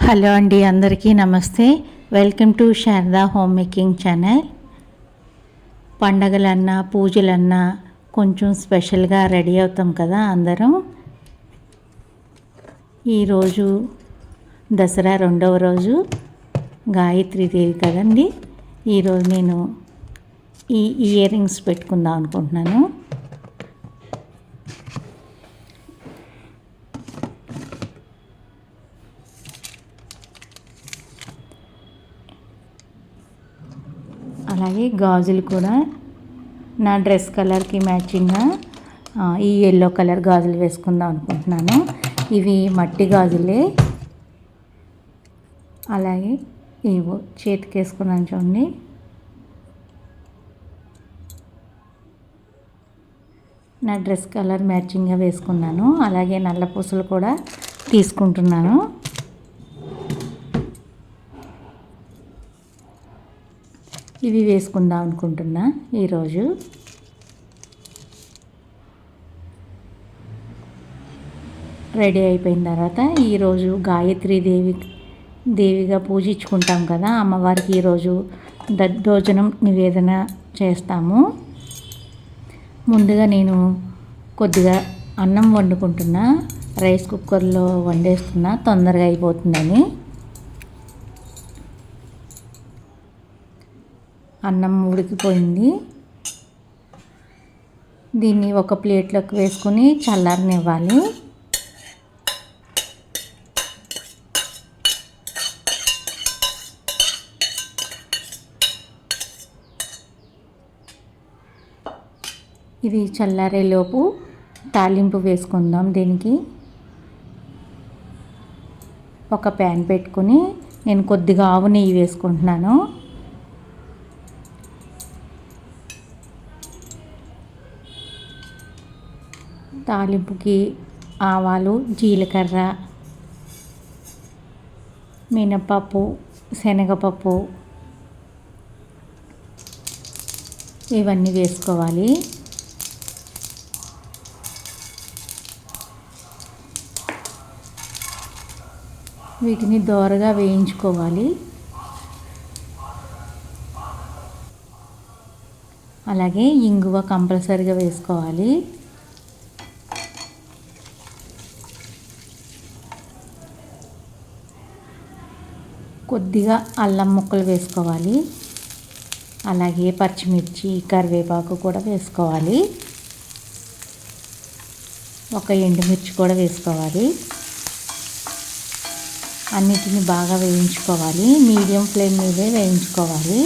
Hello అండి, అందరికీ నమస్తే. Welcome to Sharada home making channel. పండగలన్నా పూజలన్నా కొంచెం స్పెషల్గా రెడీ అవుతాం కదా అందరం. ఈరోజు దసరా రెండవ రోజు గాయత్రీదేవి కదండి. ఈరోజు నేను ఈ ఇయర్ రింగ్స్ పెట్టుకుందాం అనుకుంటున్నాను. అలాగే గాజులు కూడా నా డ్రెస్ కలర్కి మ్యాచింగ్గా ఈ ఎల్లో కలర్ గాజులు వేసుకుందాం అనుకుంటున్నాను. ఇవి మట్టి గాజులే. అలాగే ఇవో చేతికి వేసుకున్నాను చూడండి. నా డ్రెస్ కలర్ మ్యాచింగ్గా వేసుకున్నాను. అలాగే నల్ల పూసలు కూడా తీసుకుంటున్నాను. ఇవి వేసుకుందాం అనుకుంటున్నా. ఈరోజు రెడీ అయిపోయిన తర్వాత ఈరోజు దేవిగా పూజించుకుంటాం కదా అమ్మవారికి. ఈరోజు దద్దోజనం నివేదన చేస్తాము. ముందుగా నేను కొద్దిగా అన్నం వండుకుంటున్నా. రైస్ కుక్కర్లో వండేస్తున్నా, తొందరగా అయిపోతుందని. అన్నం ఉడికిపోయింది. దీన్ని ఒక ప్లేట్లోకి వేసుకొని చల్లారనివ్వాలి. ఇది చల్లారేలోపు తాలింపు వేసుకుందాం. దీనికి ఒక ప్యాన్ పెట్టుకొని నేను కొద్దిగా ఆవు నెయ్యి వేసుకుంటున్నాను. తాలింపుకి ఆవాలు, జీలకర్ర, మినపప్పు, శనగపప్పు ఇవన్నీ వేసుకోవాలి. వీటిని దోరగా వేయించుకోవాలి. అలాగే ఇంగువ కంపల్సరీగా వేసుకోవాలి. కొద్దిగా అల్లం ముక్కలు వేసుకోవాలి. అలాగే పచ్చిమిర్చి, కరివేపాకు కూడా వేసుకోవాలి. ఒక ఎండుమిర్చి కూడా వేసుకోవాలి. అన్నిటిని బాగా వేయించుకోవాలి. మీడియం ఫ్లేమ్ మీదే వేయించుకోవాలి.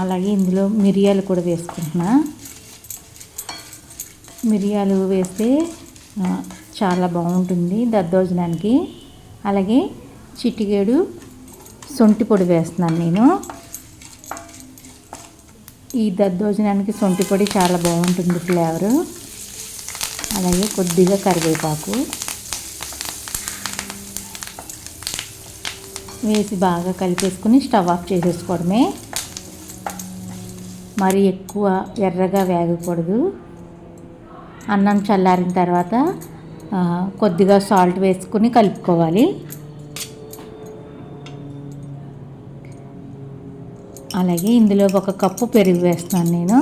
అలాగే ఇందులో మిరియాలు కూడా వేసుకుంటున్నా. మిరియాలు వేస్తే చాలా బాగుంటుంది దద్దోజనానికి. అలాగే చిటికెడు సొంటి పొడి వేస్తున్నాను నేను. ఈ దద్దోజనానికి సొంటి పొడి చాలా బాగుంటుంది ఫ్లేవరు. అలాగే కొద్దిగా కరివేపాకు వేసి బాగా కలిపేసుకుని స్టవ్ ఆఫ్ చేసేసుకోవడమే. మరి ఎక్కువ ఎర్రగా వేగకూడదు. అన్నం చల్లారిన తర్వాత కొద్దిగా సాల్ట్ వేసుకుని కలుపుకోవాలి. అలాగే ఇందులో ఒక కప్పు పెరుగు వేస్తున్నాను నేను.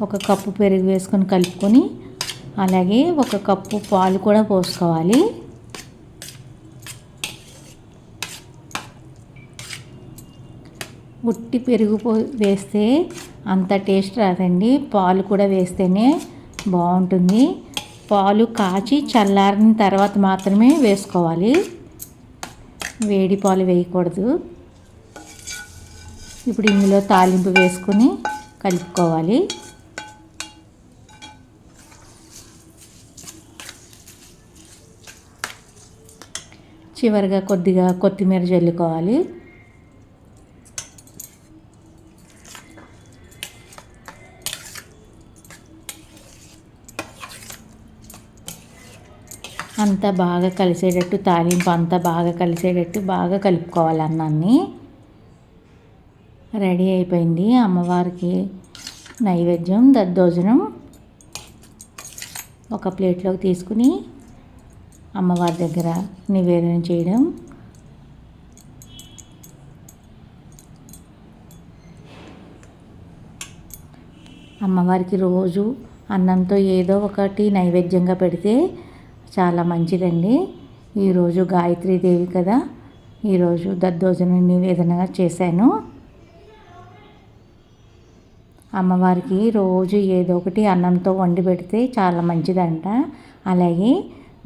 ఒక కప్పు పెరుగు వేసుకొని కలుపుకొని అలాగే ఒక కప్పు పాలు కూడా పోసుకోవాలి. ఉట్టి పెరుగు వేస్తే అంత టేస్ట్ రాదండి. పాలు కూడా వేస్తేనే బాగుంటుంది. పాలు కాచి చల్లారిన తర్వాత మాత్రమే వేసుకోవాలి. వేడి పాలు వేయకూడదు. ఇప్పుడు ఇందులో తాలింపు వేసుకొని కలుపుకోవాలి. చివరిగా కొద్దిగా కొత్తిమీర జల్లుకోవాలి. అంతా బాగా కలిసేటట్టు, తాలింపు అంతా బాగా కలిసేటట్టు బాగా కలుపుకోవాలి. అన్నాన్ని రెడీ అయిపోయింది. అమ్మవారికి నైవేద్యం దద్దోజనం ఒక ప్లేట్లోకి తీసుకుని అమ్మవారి దగ్గర నివేదన చేయడం. అమ్మవారికి రోజు అన్నంతో ఏదో ఒకటి నైవేద్యంగా పెడితే చాలా మంచిదండి. ఈరోజు గాయత్రీదేవి కదా, ఈరోజు దద్దోజనం నివేదనగా చేశాను. అమ్మవారికి రోజు ఏదో ఒకటి అన్నంతో వండి పెడితే చాలా మంచిదంట. అలాగే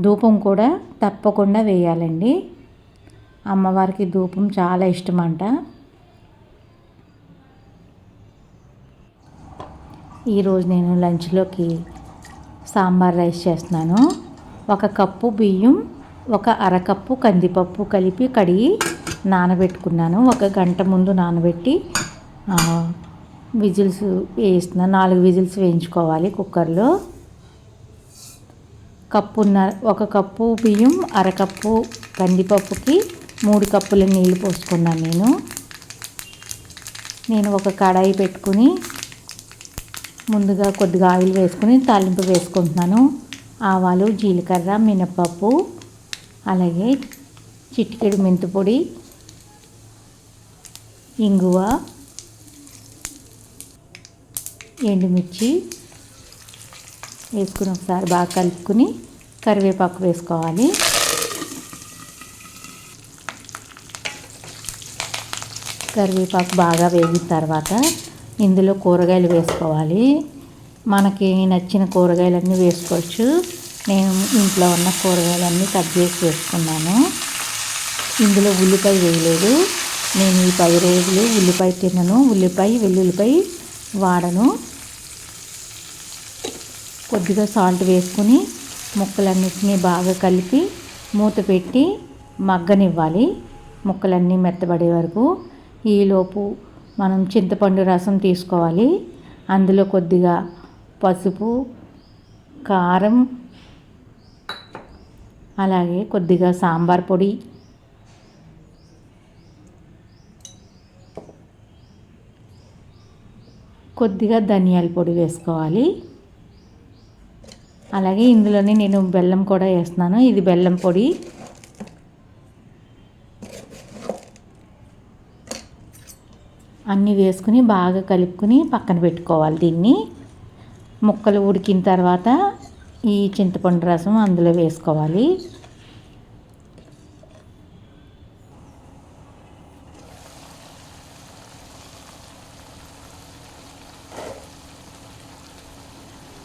ధూపం కూడా తప్పకుండా వేయాలండి. అమ్మవారికి ధూపం చాలా ఇష్టమంట. ఈరోజు నేను లంచ్లోకి సాంబార్ రైస్ చేస్తున్నాను. 1 కప్పు బియ్యం, 1 అరకప్పు కందిపప్పు కలిపి కడిగి నానబెట్టుకున్నాను. 1 గంట ముందు నానబెట్టి విజిల్స్ వేస్తున్నాను. 4 విజిల్స్ వేయించుకోవాలి కుక్కర్లో. 1 కప్పు బియ్యం, అరకప్పు కందిపప్పుకి 3 కప్పుల నీళ్ళు పోసుకున్నాను. నేను ఒక కడాయి పెట్టుకుని ముందుగా కొద్దిగా ఆయిల్ వేసుకుని తాలింపు వేసుకుంటున్నాను. ఆవాలు, జీలకర్ర, మినపప్పు, అలాగే చిటికెడు మెంతిపొడి, ఇంగువ, ఎండుమిర్చి వేసుకుని ఒకసారి బాగా కలుపుకుని కరివేపాకు వేసుకోవాలి. కరివేపాకు బాగా వేగిన తర్వాత ఇందులో కూరగాయలు వేసుకోవాలి. మనకి నచ్చిన కూరగాయలన్నీ వేసుకోవచ్చు. నేను ఇంట్లో ఉన్న కూరగాయలన్నీ కట్ చేసి వేసుకున్నాను. ఇందులో ఉల్లిపాయ వేయలేదు. నేను ఈ 10 రోజులు ఉల్లిపాయ తినను. ఉల్లిపాయ, వెల్లుల్లిపాయ వాడను. కొద్దిగా సాల్ట్ వేసుకుని ముక్కలన్నిటినీ బాగా కలిపి మూత పెట్టి మగ్గనివ్వాలి, ముక్కలన్నీ మెత్తబడే వరకు. ఈలోపు మనం చింతపండు రసం తీసుకోవాలి. అందులో కొద్దిగా పసుపు, కారం, అలాగే కొద్దిగా సాంబార్ పొడి, కొద్దిగా ధనియాల పొడి వేసుకోవాలి. అలాగే ఇందులోనే నేను బెల్లం కూడా వేస్తున్నాను. ఇది బెల్లం పొడి. అన్నీ వేసుకుని బాగా కలుపుకుని పక్కన పెట్టుకోవాలి. దీన్ని ముక్కలు ఉడికిన తర్వాత ఈ చింతపండు రసం అందులో వేసుకోవాలి.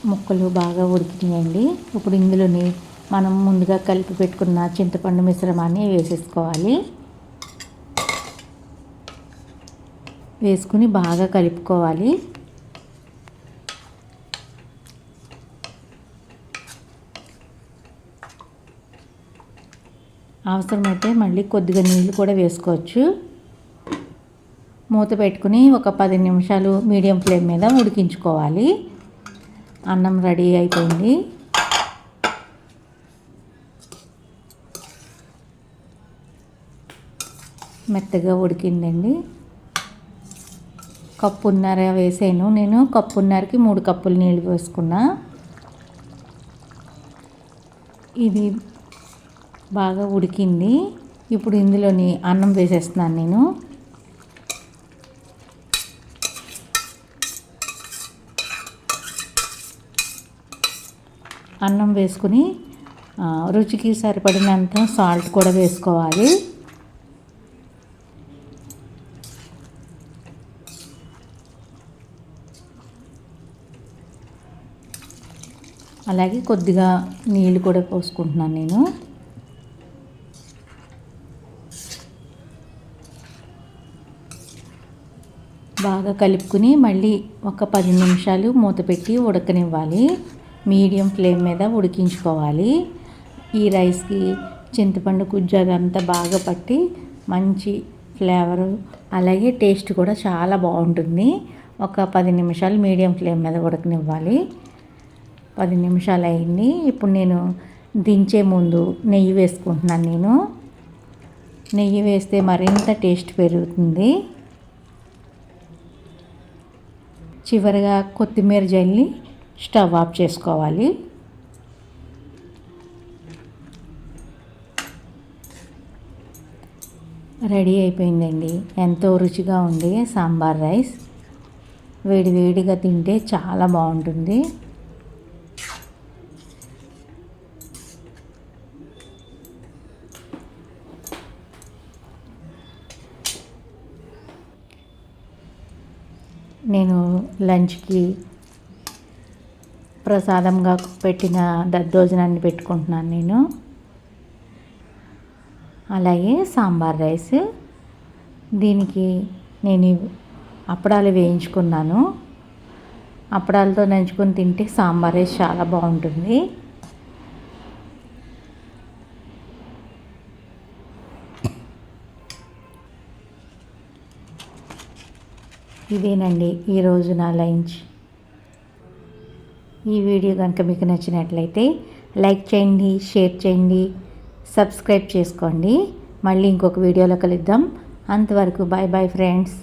ముక్కలు బాగా ఉడికినాయండి. ఇప్పుడు ఇందులోని మనం ముందుగా కలిపి పెట్టుకున్న చింతపండు మిశ్రమాన్ని వేసేసుకోవాలి. వేసుకుని బాగా కలుపుకోవాలి. అవసరమైతే మళ్ళీ కొద్దిగా నీళ్ళు కూడా వేసుకోవచ్చు. మూత పెట్టుకుని ఒక 10 నిమిషాలు మీడియం ఫ్లేమ్ మీద ఉడికించుకోవాలి. అన్నం రెడీ అయిపోయింది. మెత్తగా ఉడికిందండి. కప్పున్నర వేసాను నేను. కప్పున్నరకి 3 కప్పులు నీళ్ళు వేసుకున్నా. ఇది బాగా ఉడికింది. ఇప్పుడు ఇందులోని అన్నం వేసేస్తున్నాను నేను. అన్నం వేసుకుని రుచికి సరిపడినంత సాల్ట్ కూడా వేసుకోవాలి. అలాగే కొద్దిగా నీళ్ళు కూడా పోసుకుంటున్నాను నేను. బాగా కలుపుకుని మళ్ళీ ఒక 10 నిమిషాలు మూత పెట్టి ఉడకనివ్వాలి. మీడియం ఫ్లేమ్ మీద ఉడికించుకోవాలి. ఈ రైస్కి చింతపండు గుజ్జు అదంతా బాగా పట్టి మంచి ఫ్లేవరు, అలాగే టేస్ట్ కూడా చాలా బాగుంటుంది. ఒక 10 నిమిషాలు మీడియం ఫ్లేమ్ మీద ఉడకనివ్వాలి. 10 నిమిషాలు అయింది. ఇప్పుడు నేను దించే ముందు నెయ్యి వేసుకుంటున్నాను నేను. నెయ్యి వేస్తే మరింత టేస్ట్ పెరుగుతుంది. చివరిగా కొత్తిమీర జల్లి స్టవ్ ఆఫ్ చేసుకోవాలి. రెడీ అయిపోయిందండి. ఎంతో రుచిగా ఉంది సాంబార్ రైస్. వేడి వేడిగా తింటే చాలా బాగుంటుంది. నేను లంచ్కి ప్రసాదంగా పెట్టిన దద్దోజనాన్ని పెట్టుకుంటున్నాను నేను. అలాగే సాంబార్ రైస్. దీనికి నేను అప్పడాలు వేయించుకున్నాను. అప్పడాలతో నంచుకొని తింటే సాంబార్ రైస్ చాలా బాగుంటుంది. ఇదేనండి ఈరోజు నా లంచ్. ఈ వీడియో కనుక మీకు నచ్చినట్లయితే లైక్ చేయండి, షేర్ చేయండి, సబ్స్క్రైబ్ చేసుకోండి. మళ్ళీ ఇంకొక వీడియోలో కలుద్దాం. అంతవరకు బాయ్ బాయ్ ఫ్రెండ్స్.